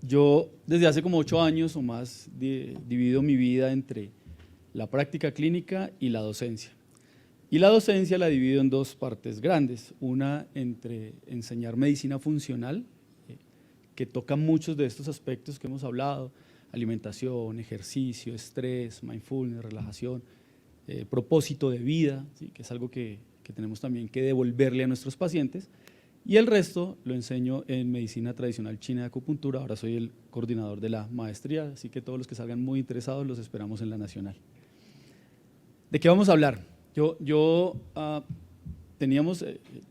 Yo desde hace como 8 años o más divido mi vida entre la práctica clínica y la docencia. Y la docencia la divido en dos partes grandes, una entre enseñar medicina funcional, que toca muchos de estos aspectos que hemos hablado, alimentación, ejercicio, estrés, mindfulness, relajación, propósito de vida, ¿sí? Que es algo que tenemos también que devolverle a nuestros pacientes, y el resto lo enseño en medicina tradicional china de acupuntura. Ahora soy el coordinador de la maestría, así que todos los que salgan muy interesados los esperamos en la nacional. ¿De qué vamos a hablar? Teníamos,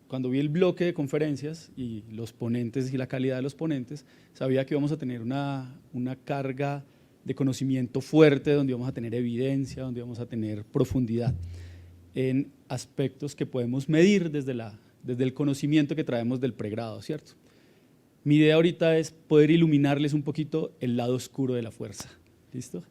cuando vi el bloque de conferencias y los ponentes y la calidad de los ponentes, sabía que íbamos a tener una carga de conocimiento fuerte, donde íbamos a tener evidencia, donde íbamos a tener profundidad en aspectos que podemos medir desde el conocimiento que traemos del pregrado, ¿cierto? Mi idea ahorita es poder iluminarles un poquito el lado oscuro de la fuerza, ¿listo?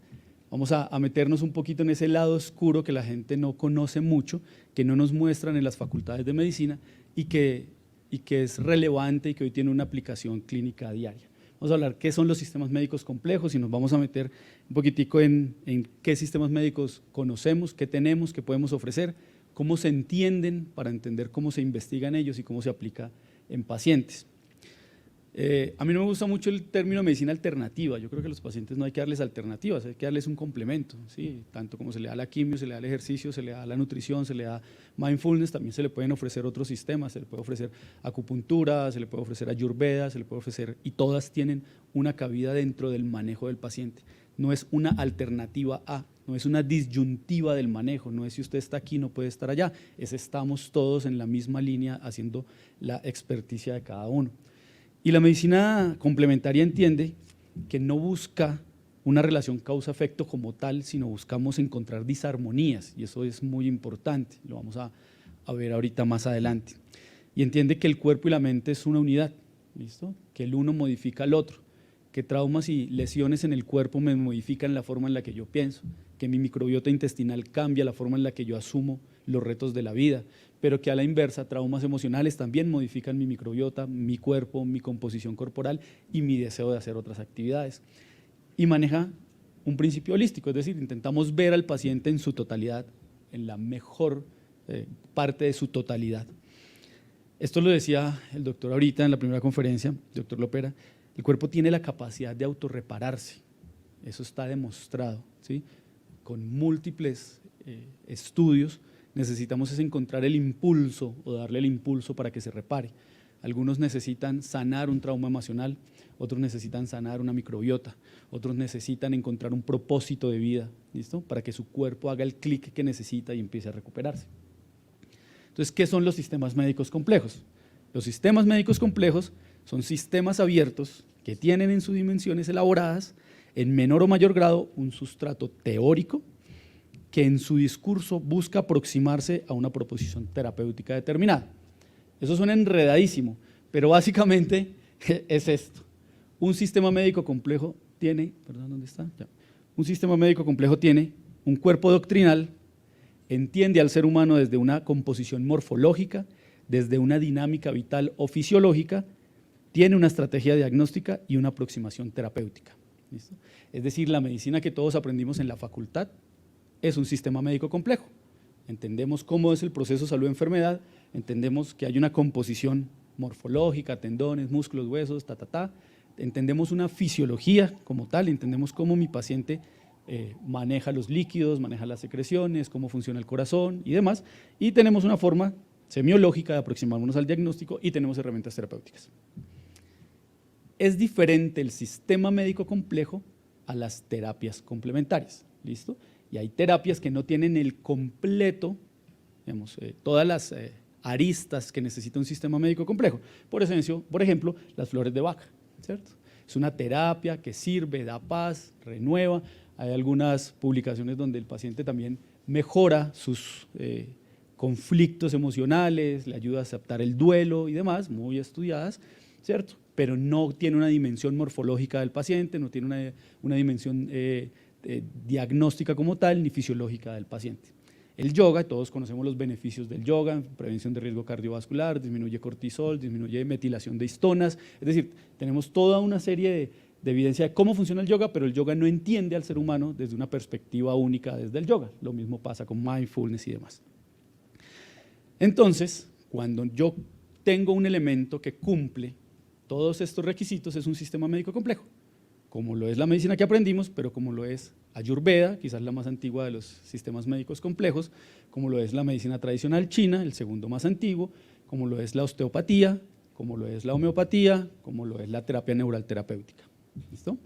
Vamos a meternos un poquito en ese lado oscuro que la gente no conoce mucho, que no nos muestran en las facultades de medicina y que es relevante y que hoy tiene una aplicación clínica diaria. Vamos a hablar qué son los sistemas médicos complejos y nos vamos a meter un poquitico en qué sistemas médicos conocemos, qué tenemos, qué podemos ofrecer, cómo se entienden para entender cómo se investigan ellos y cómo se aplica en pacientes. A mí no me gusta mucho el término medicina alternativa. Yo creo que a los pacientes no hay que darles alternativas, hay que darles un complemento, ¿sí? Tanto como se le da la quimio, se le da el ejercicio, se le da la nutrición, se le da mindfulness, también se le pueden ofrecer otros sistemas, se le puede ofrecer acupuntura, se le puede ofrecer ayurveda, se le puede ofrecer, y todas tienen una cabida dentro del manejo del paciente. No es una alternativa a, no es una disyuntiva del manejo, no es si usted está aquí no puede estar allá, es estamos todos en la misma línea haciendo la experticia de cada uno. Y la medicina complementaria entiende que no busca una relación causa-efecto como tal, sino buscamos encontrar disarmonías, y eso es muy importante, lo vamos a ver ahorita más adelante. Y entiende que el cuerpo y la mente es una unidad, ¿listo? Que el uno modifica al otro, que traumas y lesiones en el cuerpo me modifican la forma en la que yo pienso, que mi microbiota intestinal cambia la forma en la que yo asumo los retos de la vida, pero que a la inversa, traumas emocionales también modifican mi microbiota, mi cuerpo, mi composición corporal y mi deseo de hacer otras actividades. Y maneja un principio holístico, es decir, intentamos ver al paciente en su totalidad, en la mejor parte de su totalidad. Esto lo decía el doctor ahorita en la primera conferencia, el doctor Lopera, el cuerpo tiene la capacidad de autorrepararse, eso está demostrado, ¿sí? Con múltiples estudios. Necesitamos es encontrar el impulso o darle el impulso para que se repare. Algunos necesitan sanar un trauma emocional, otros necesitan sanar una microbiota, otros necesitan encontrar un propósito de vida, ¿listo? Para que su cuerpo haga el clic que necesita y empiece a recuperarse. Entonces, ¿qué son los sistemas médicos complejos? Los sistemas médicos complejos son sistemas abiertos que tienen en sus dimensiones elaboradas, en menor o mayor grado, un sustrato teórico, que en su discurso busca aproximarse a una proposición terapéutica determinada. Eso suena enredadísimo, pero básicamente es esto. Un sistema médico complejo tiene, perdón, ¿dónde está? Ya. Un sistema médico complejo tiene un cuerpo doctrinal, entiende al ser humano desde una composición morfológica, desde una dinámica vital o fisiológica, tiene una estrategia diagnóstica y una aproximación terapéutica. ¿Listo? Es decir, la medicina que todos aprendimos en la facultad es un sistema médico complejo. Entendemos cómo es el proceso salud-enfermedad, entendemos que hay una composición morfológica, tendones, músculos, huesos, entendemos una fisiología como tal, entendemos cómo mi paciente maneja los líquidos, maneja las secreciones, cómo funciona el corazón y demás, y tenemos una forma semiológica de aproximarnos al diagnóstico y tenemos herramientas terapéuticas. Es diferente el sistema médico complejo a las terapias complementarias, ¿listo? Y hay terapias que no tienen el completo, digamos, todas las aristas que necesita un sistema médico complejo. Por ejemplo, las flores de Bach, ¿cierto? Es una terapia que sirve, da paz, renueva. Hay algunas publicaciones donde el paciente también mejora sus conflictos emocionales, le ayuda a aceptar el duelo y demás, muy estudiadas, ¿cierto? Pero no tiene una dimensión morfológica del paciente, no tiene una dimensión diagnóstica como tal, ni fisiológica del paciente. El yoga, todos conocemos los beneficios del yoga, prevención de riesgo cardiovascular, disminuye cortisol, disminuye metilación de histonas, es decir, tenemos toda una serie de evidencia de cómo funciona el yoga, pero el yoga no entiende al ser humano desde una perspectiva única desde el yoga. Lo mismo pasa con mindfulness y demás. Entonces, cuando yo tengo un elemento que cumple todos estos requisitos, es un sistema médico complejo, como lo es la medicina que aprendimos, pero como lo es Ayurveda, quizás la más antigua de los sistemas médicos complejos, como lo es la medicina tradicional china, el segundo más antiguo, como lo es la osteopatía, como lo es la homeopatía, como lo es la terapia neural terapéutica. ¿Listo?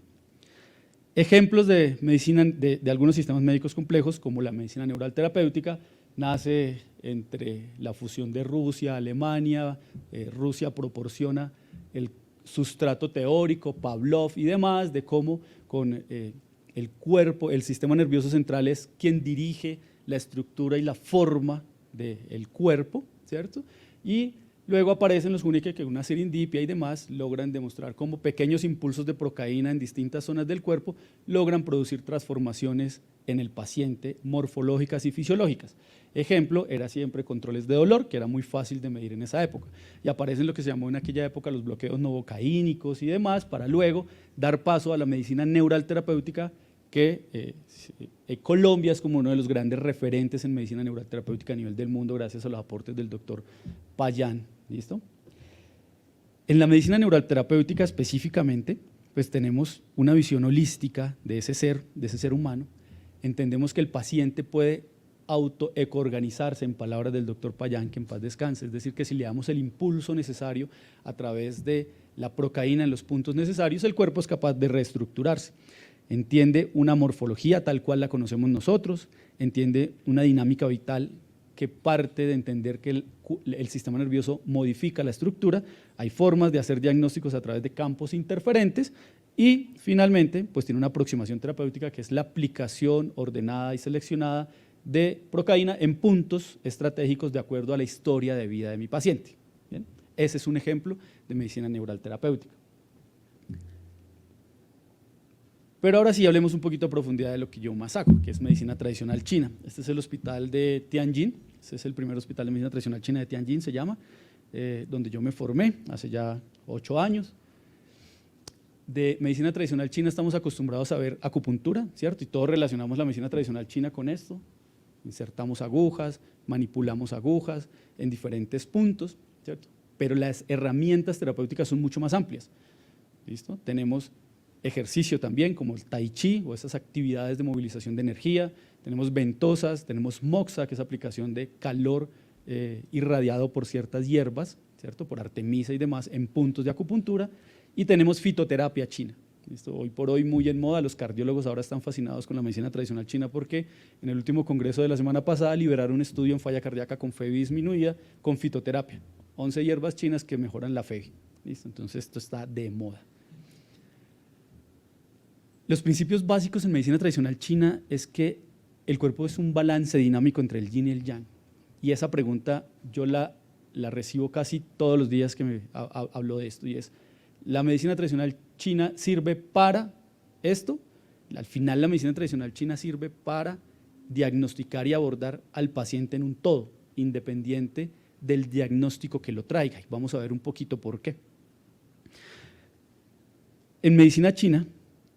Ejemplos de medicina de algunos sistemas médicos complejos, como la medicina neural terapéutica, nace entre la fusión de Rusia, Alemania, Rusia proporciona el sustrato teórico, Pavlov y demás, de cómo con el cuerpo, el sistema nervioso central es quien dirige la estructura y la forma del cuerpo, ¿cierto? Y luego aparecen los Huneke, que una serendipia y demás logran demostrar cómo pequeños impulsos de procaína en distintas zonas del cuerpo logran producir transformaciones en el paciente morfológicas y fisiológicas. Ejemplo, era siempre controles de dolor, que era muy fácil de medir en esa época. Y aparecen lo que se llamó en aquella época los bloqueos novocaínicos y demás, para luego dar paso a la medicina neural terapéutica, que Colombia es como uno de los grandes referentes en medicina neural terapéutica a nivel del mundo, gracias a los aportes del doctor Payán. ¿Listo? En la medicina neural terapéutica específicamente, pues tenemos una visión holística de ese ser humano. Entendemos que el paciente puede autoecoorganizarse, en palabras del doctor Payán, que en paz descanse, es decir, que si le damos el impulso necesario a través de la procaína en los puntos necesarios, el cuerpo es capaz de reestructurarse. Entiende una morfología tal cual la conocemos nosotros, entiende una dinámica vital que parte de entender que el sistema nervioso modifica la estructura, hay formas de hacer diagnósticos a través de campos interferentes y finalmente pues tiene una aproximación terapéutica que es la aplicación ordenada y seleccionada de procaína en puntos estratégicos de acuerdo a la historia de vida de mi paciente. ¿Bien? Ese es un ejemplo de medicina neural terapéutica. Pero ahora sí hablemos un poquito a profundidad de lo que yo más hago, que es medicina tradicional china. Este es el hospital de Tianjin, este es el primer hospital de medicina tradicional china de Tianjin, se llama, donde yo me formé hace ya 8 años. De medicina tradicional china estamos acostumbrados a ver acupuntura, ¿cierto? Y todos relacionamos la medicina tradicional china con esto. Insertamos agujas, manipulamos agujas en diferentes puntos, ¿cierto? Pero las herramientas terapéuticas son mucho más amplias. ¿Listo? Tenemos ejercicio también, como el tai chi o esas actividades de movilización de energía, tenemos ventosas, tenemos moxa, que es aplicación de calor irradiado por ciertas hierbas, ¿cierto? Por artemisa y demás, en puntos de acupuntura, y tenemos fitoterapia china. ¿Listo? Hoy por hoy muy en moda, los cardiólogos ahora están fascinados con la medicina tradicional china porque en el último congreso de la semana pasada liberaron un estudio en falla cardíaca con FEBI disminuida con fitoterapia, 11 hierbas chinas que mejoran la FEBI. ¿Listo? Entonces esto está de moda. Los principios básicos en medicina tradicional china es que el cuerpo es un balance dinámico entre el yin y el yang. Y esa pregunta yo la recibo casi todos los días que hablo de esto, y es, ¿la medicina tradicional china sirve para esto? Al final la medicina tradicional china sirve para diagnosticar y abordar al paciente en un todo, independiente del diagnóstico que lo traiga. Y vamos a ver un poquito por qué. En medicina china,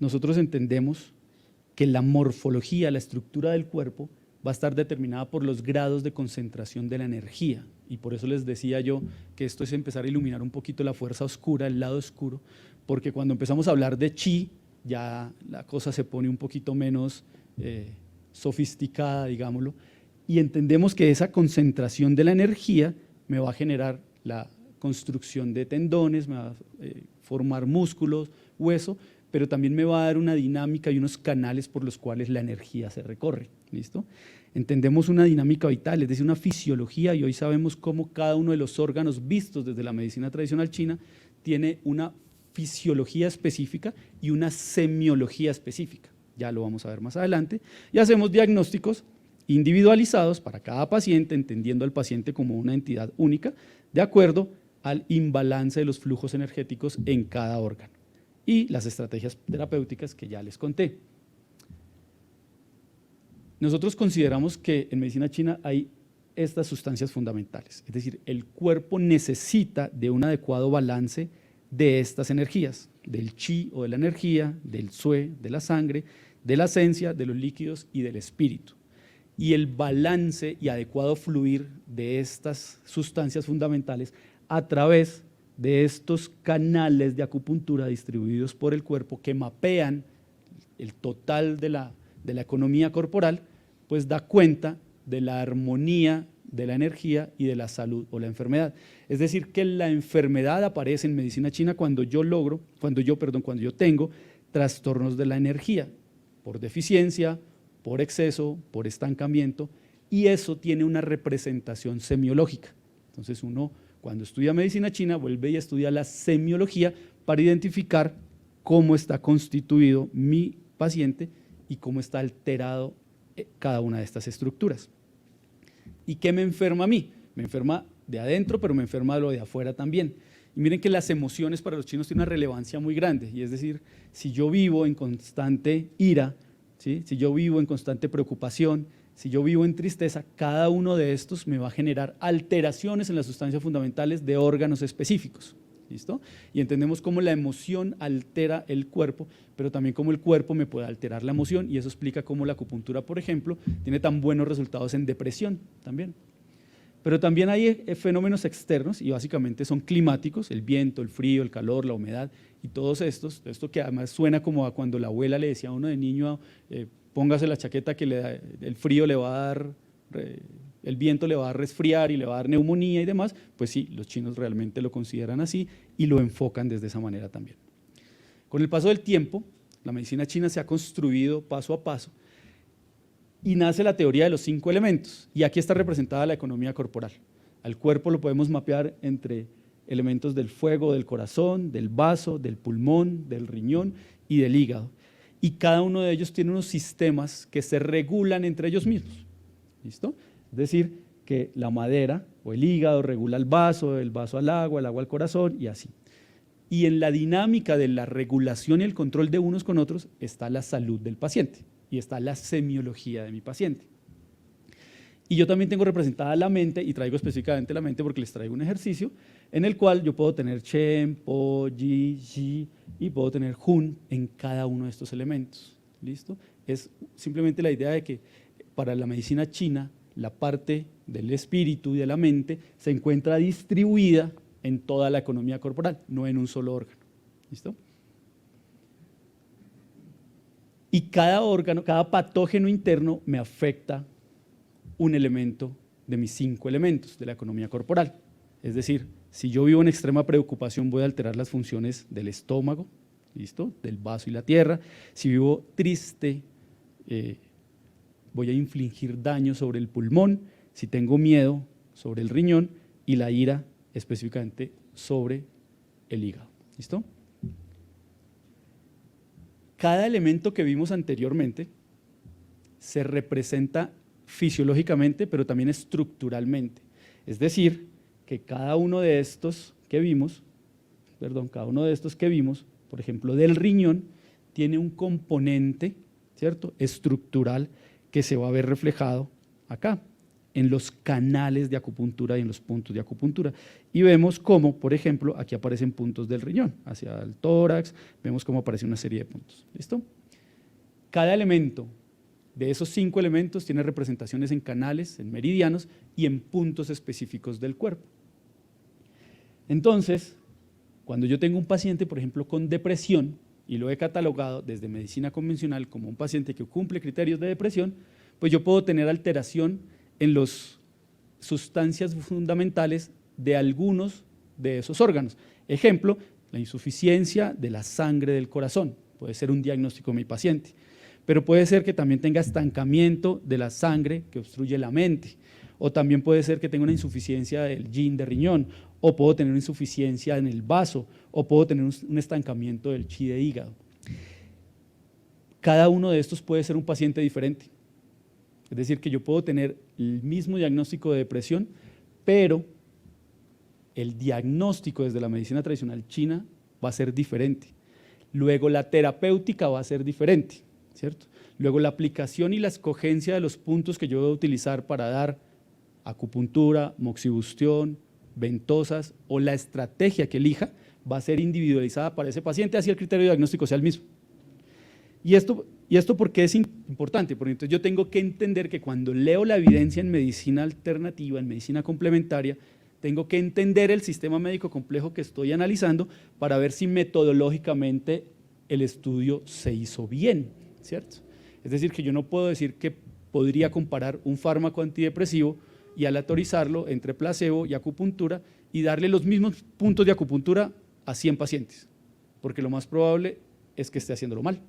nosotros entendemos que la morfología, la estructura del cuerpo va a estar determinada por los grados de concentración de la energía, y por eso les decía yo que esto es empezar a iluminar un poquito la fuerza oscura, el lado oscuro, porque cuando empezamos a hablar de chi, ya la cosa se pone un poquito menos sofisticada, digámoslo, y entendemos que esa concentración de la energía me va a generar la construcción de tendones, me va a formar músculos, hueso, pero también me va a dar una dinámica y unos canales por los cuales la energía se recorre. ¿Listo? Entendemos una dinámica vital, es decir, una fisiología, y hoy sabemos cómo cada uno de los órganos vistos desde la medicina tradicional china tiene una fisiología específica y una semiología específica. Ya lo vamos a ver más adelante. Y hacemos diagnósticos individualizados para cada paciente, entendiendo al paciente como una entidad única, de acuerdo al imbalance de los flujos energéticos en cada órgano. Y las estrategias terapéuticas que ya les conté. Nosotros consideramos que en medicina china hay estas sustancias fundamentales, es decir, el cuerpo necesita de un adecuado balance de estas energías, del chi o de la energía, del sue, de la sangre, de la esencia, de los líquidos y del espíritu. Y el balance y adecuado fluir de estas sustancias fundamentales a través de estos canales de acupuntura distribuidos por el cuerpo que mapean el total de la economía corporal, pues da cuenta de la armonía de la energía y de la salud o la enfermedad. Es decir, que la enfermedad aparece en medicina china cuando yo tengo trastornos de la energía, por deficiencia, por exceso, por estancamiento, y eso tiene una representación semiológica. Entonces uno, cuando estudia medicina china, vuelve y estudia la semiología para identificar cómo está constituido mi paciente y cómo está alterado cada una de estas estructuras. ¿Y qué me enferma a mí? Me enferma de adentro, pero me enferma de lo de afuera también. Y miren que las emociones para los chinos tienen una relevancia muy grande, y es decir, si yo vivo en constante ira, ¿sí? Si yo vivo en constante preocupación, si yo vivo en tristeza, cada uno de estos me va a generar alteraciones en las sustancias fundamentales de órganos específicos. ¿Listo? Y entendemos cómo la emoción altera el cuerpo, pero también cómo el cuerpo me puede alterar la emoción, y eso explica cómo la acupuntura, por ejemplo, tiene tan buenos resultados en depresión también. Pero también hay fenómenos externos, y básicamente son climáticos: el viento, el frío, el calor, la humedad, y todos estos, esto que además suena como a cuando la abuela le decía a uno de niño, póngase la chaqueta que el frío le va a dar, el viento le va a resfriar y le va a dar neumonía y demás. Pues sí, los chinos realmente lo consideran así y lo enfocan desde esa manera también. Con el paso del tiempo, la medicina china se ha construido paso a paso y nace la teoría de los 5 elementos, y aquí está representada la economía corporal. Al cuerpo lo podemos mapear entre elementos del fuego, del corazón, del vaso, del pulmón, del riñón y del hígado, y cada uno de ellos tiene unos sistemas que se regulan entre ellos mismos. ¿Listo? Es decir, que la madera o el hígado regula el vaso al agua, el agua al corazón, y así. Y en la dinámica de la regulación y el control de unos con otros está la salud del paciente y está la semiología de mi paciente. Y yo también tengo representada la mente, y traigo específicamente la mente porque les traigo un ejercicio en el cual yo puedo tener Chen, Po, Yi, Ji, y puedo tener Jun en cada uno de estos elementos. ¿Listo? Es simplemente la idea de que para la medicina china la parte del espíritu y de la mente se encuentra distribuida en toda la economía corporal, no en un solo órgano. ¿Listo? Y cada órgano, cada patógeno interno me afecta un elemento de mis 5 elementos de la economía corporal. Es decir, si yo vivo en extrema preocupación, voy a alterar las funciones del estómago, ¿listo?, del vaso y la tierra. Si vivo triste, voy a infligir daño sobre el pulmón. Si tengo miedo, sobre el riñón, y la ira específicamente sobre el hígado. ¿Listo? Cada elemento que vimos anteriormente se representa fisiológicamente, pero también estructuralmente. Es decir, que cada uno de estos que vimos, por ejemplo, del riñón, tiene un componente, ¿cierto?, estructural, que se va a ver reflejado acá, en los canales de acupuntura y en los puntos de acupuntura. Y vemos cómo, por ejemplo, aquí aparecen puntos del riñón, hacia el tórax, vemos cómo aparece una serie de puntos. ¿Listo? Cada elemento de esos 5 elementos tiene representaciones en canales, en meridianos y en puntos específicos del cuerpo. Entonces, cuando yo tengo un paciente, por ejemplo, con depresión, y lo he catalogado desde medicina convencional como un paciente que cumple criterios de depresión, pues yo puedo tener alteración en las sustancias fundamentales de algunos de esos órganos. Ejemplo, la insuficiencia de la sangre del corazón, puede ser un diagnóstico de mi paciente, pero puede ser que también tenga estancamiento de la sangre que obstruye la mente, o también puede ser que tenga una insuficiencia del yin de riñón, o puedo tener una insuficiencia en el vaso, o puedo tener un estancamiento del chi de hígado. Cada uno de estos puede ser un paciente diferente. Es decir, que yo puedo tener el mismo diagnóstico de depresión, pero el diagnóstico desde la medicina tradicional china va a ser diferente. Luego la terapéutica va a ser diferente, ¿cierto? Luego la aplicación y la escogencia de los puntos que yo voy a utilizar para dar acupuntura, moxibustión, ventosas, o la estrategia que elija, va a ser individualizada para ese paciente, así el criterio diagnóstico sea el mismo. ¿Y esto por qué es importante? Porque entonces yo tengo que entender que cuando leo la evidencia en medicina alternativa, en medicina complementaria, tengo que entender el sistema médico complejo que estoy analizando para ver si metodológicamente el estudio se hizo bien, ¿cierto? Es decir, que yo no puedo decir que podría comparar un fármaco antidepresivo y aleatorizarlo entre placebo y acupuntura y darle los mismos puntos de acupuntura a 100 pacientes, porque lo más probable es que esté haciéndolo mal.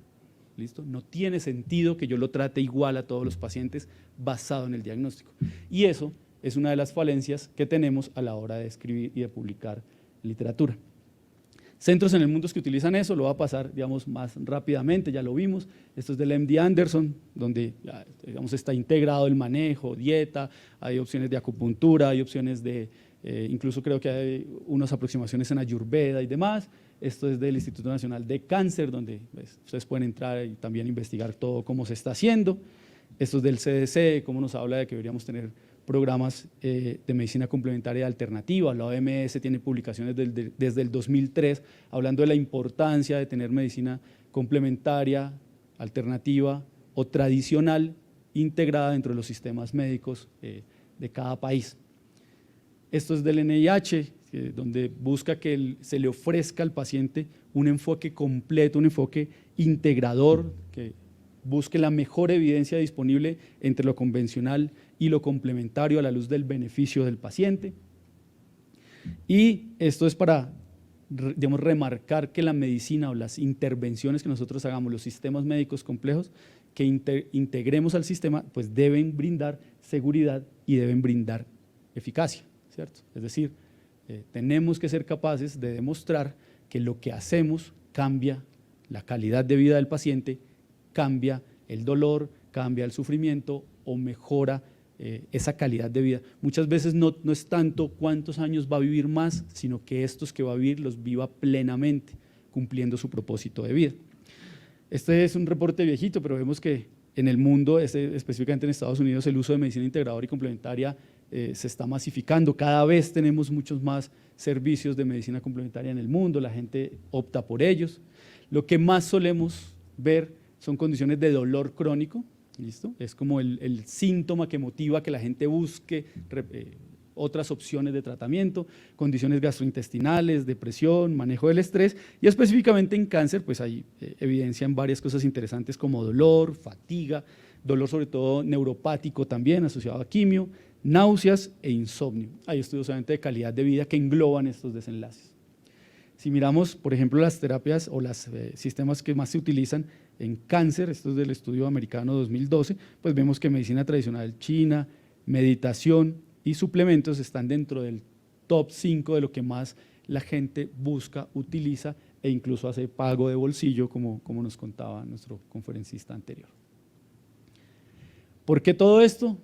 ¿Listo? No tiene sentido que yo lo trate igual a todos los pacientes basado en el diagnóstico. Y eso es una de las falencias que tenemos a la hora de escribir y de publicar literatura. Centros en el mundo que utilizan eso, lo va a pasar, digamos, más rápidamente, ya lo vimos. Esto es del MD Anderson, donde, digamos, está integrado el manejo, dieta, hay opciones de acupuntura, hay opciones de, incluso creo que hay unas aproximaciones en Ayurveda y demás. Esto es del Instituto Nacional de Cáncer, donde pues, ustedes pueden entrar y también investigar todo cómo se está haciendo. Esto es del CDC, cómo nos habla de que deberíamos tener programas de medicina complementaria alternativa. La OMS tiene publicaciones desde el 2003 hablando de la importancia de tener medicina complementaria, alternativa o tradicional integrada dentro de los sistemas médicos de cada país. Esto es del NIH, donde busca que se le ofrezca al paciente un enfoque completo, un enfoque integrador, que busque la mejor evidencia disponible entre lo convencional y lo complementario a la luz del beneficio del paciente. Y esto es para, digamos, remarcar que la medicina o las intervenciones que nosotros hagamos, los sistemas médicos complejos que integremos al sistema, pues deben brindar seguridad y deben brindar eficacia, ¿cierto? Es decir, tenemos que ser capaces de demostrar que lo que hacemos cambia la calidad de vida del paciente, cambia el dolor, cambia el sufrimiento o mejora esa calidad de vida. Muchas veces no es tanto cuántos años va a vivir más, sino que estos que va a vivir los viva plenamente, cumpliendo su propósito de vida. Este es un reporte viejito, pero vemos que en el mundo, específicamente en Estados Unidos, el uso de medicina integradora y complementaria se está masificando. Cada vez tenemos muchos más servicios de medicina complementaria en el mundo, la gente opta por ellos. Lo que más solemos ver son condiciones de dolor crónico, ¿listo? Es como el síntoma que motiva que la gente busque otras opciones de tratamiento, condiciones gastrointestinales, depresión, manejo del estrés, y específicamente en cáncer pues hay evidencia en varias cosas interesantes como dolor, fatiga, dolor sobre todo neuropático también asociado a quimio, náuseas e insomnio. Hay estudios obviamente de calidad de vida que engloban estos desenlaces. Si miramos, por ejemplo, las terapias o los sistemas que más se utilizan en cáncer, esto es del estudio americano 2012, pues vemos que medicina tradicional china, meditación y suplementos están dentro del top 5 de lo que más la gente busca, utiliza e incluso hace pago de bolsillo, como nos contaba nuestro conferencista anterior. ¿Por qué todo esto?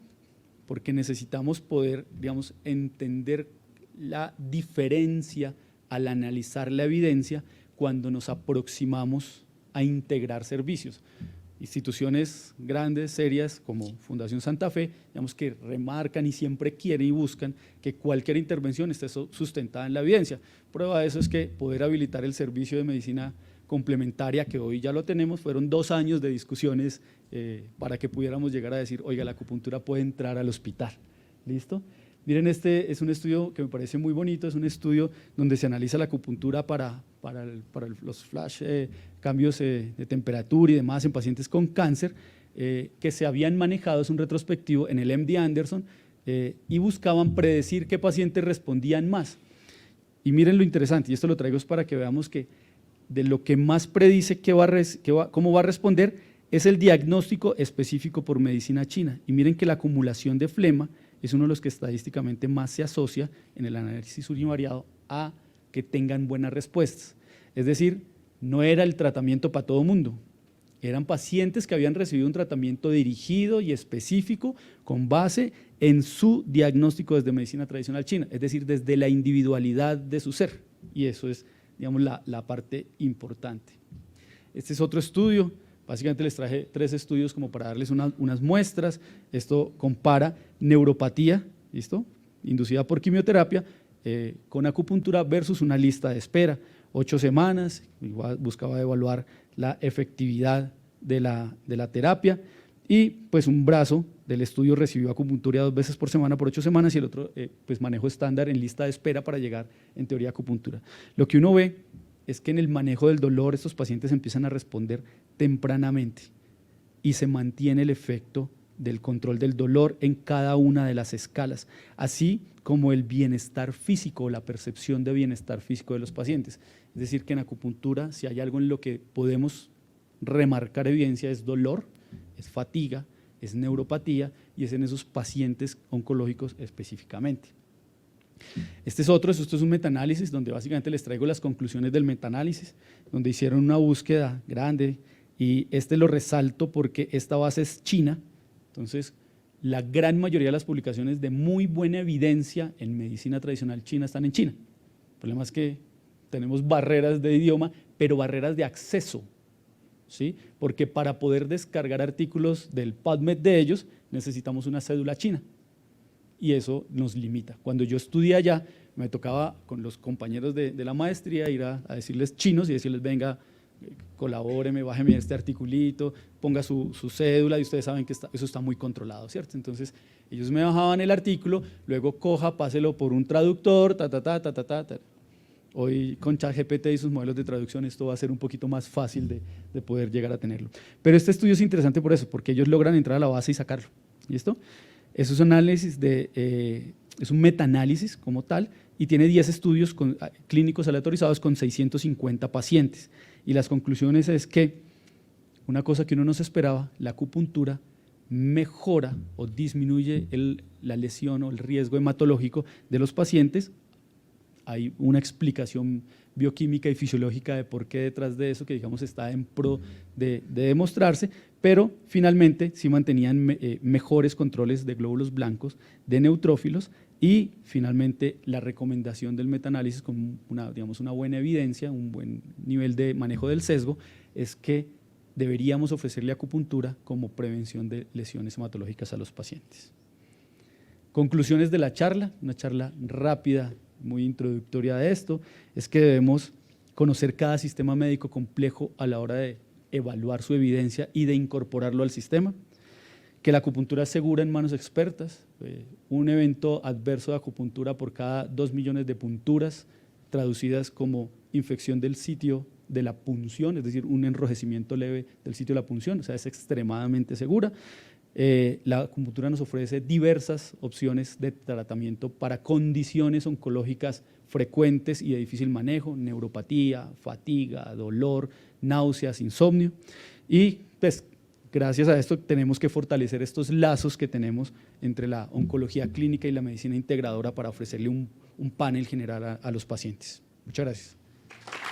Porque necesitamos poder, digamos, entender la diferencia al analizar la evidencia cuando nos aproximamos a integrar servicios. Instituciones grandes, serias, como Fundación Santa Fe, digamos que remarcan y siempre quieren y buscan que cualquier intervención esté sustentada en la evidencia. Prueba de eso es que poder habilitar el servicio de medicina complementaria, que hoy ya lo tenemos, fueron 2 años de discusiones para que pudiéramos llegar a decir, oiga, la acupuntura puede entrar al hospital. ¿Listo? Miren, este es un estudio que me parece muy bonito, es un estudio donde se analiza la acupuntura para los flash, cambios de temperatura y demás en pacientes con cáncer que se habían manejado, es un retrospectivo en el MD Anderson y buscaban predecir qué pacientes respondían más. Y miren lo interesante, y esto lo traigo es para que veamos que de lo que más predice cómo va a responder es el diagnóstico específico por medicina china. Y miren que la acumulación de flema es uno de los que estadísticamente más se asocia en el análisis univariado a que tengan buenas respuestas. Es decir, no era el tratamiento para todo mundo, eran pacientes que habían recibido un tratamiento dirigido y específico con base en su diagnóstico desde medicina tradicional china, es decir, desde la individualidad de su ser, y eso es, digamos, la parte importante. Este es otro estudio. Básicamente les traje 3 estudios como para darles unas muestras. Esto compara neuropatía, ¿listo?, inducida por quimioterapia con acupuntura versus una lista de espera. 8 semanas, buscaba evaluar la efectividad de la terapia, y pues un brazo del estudio recibió acupuntura 2 veces por semana por 8 semanas y el otro pues manejo estándar en lista de espera para llegar en teoría a acupuntura. Lo que uno ve es que en el manejo del dolor estos pacientes empiezan a responder tempranamente y se mantiene el efecto del control del dolor en cada una de las escalas, así como el bienestar físico, la percepción de bienestar físico de los pacientes. Es decir, que en acupuntura, si hay algo en lo que podemos remarcar evidencia, es dolor, es fatiga, es neuropatía, y es en esos pacientes oncológicos específicamente. Esto es un metaanálisis donde básicamente les traigo las conclusiones del metaanálisis, donde hicieron una búsqueda grande, y lo resalto porque esta base es china. Entonces, la gran mayoría de las publicaciones de muy buena evidencia en medicina tradicional china están en China. El problema es que tenemos barreras de idioma, pero barreras de acceso, ¿sí? Porque para poder descargar artículos del PubMed de ellos necesitamos una cédula china, y eso nos limita. Cuando yo estudié allá, me tocaba con los compañeros de la maestría ir a decirles chinos y decirles: venga, colabóreme, bájeme este articulito, ponga su cédula, y ustedes saben que eso está muy controlado, ¿cierto? Entonces ellos me bajaban el artículo, luego coja, páselo por un traductor, Hoy con ChatGPT y sus modelos de traducción esto va a ser un poquito más fácil de poder llegar a tenerlo. Pero este estudio es interesante por eso, porque ellos logran entrar a la base y sacarlo. ¿Listo? Eso es un análisis es un metaanálisis como tal, y tiene 10 estudios clínicos aleatorizados con 650 pacientes. Y las conclusiones es que una cosa que uno no se esperaba, la acupuntura mejora o disminuye la lesión o el riesgo hematológico de los pacientes. Hay una explicación bioquímica y fisiológica de por qué detrás de eso, que digamos está en pro de demostrarse, pero finalmente sí mantenían mejores controles de glóbulos blancos, de neutrófilos, y finalmente la recomendación del metaanálisis con una buena evidencia, un buen nivel de manejo del sesgo, es que deberíamos ofrecerle acupuntura como prevención de lesiones hematológicas a los pacientes. Conclusiones de la charla, una charla rápida, muy introductoria de esto, es que debemos conocer cada sistema médico complejo a la hora de evaluar su evidencia y de incorporarlo al sistema, que la acupuntura es segura en manos expertas, un evento adverso de acupuntura por cada 2 millones de punturas, traducidas como infección del sitio de la punción, es decir, un enrojecimiento leve del sitio de la punción, o sea, es extremadamente segura. La acupuntura nos ofrece diversas opciones de tratamiento para condiciones oncológicas frecuentes y de difícil manejo: neuropatía, fatiga, dolor, náuseas, insomnio, y pues gracias a esto tenemos que fortalecer estos lazos que tenemos entre la oncología clínica y la medicina integradora para ofrecerle un panel general a los pacientes. Muchas gracias.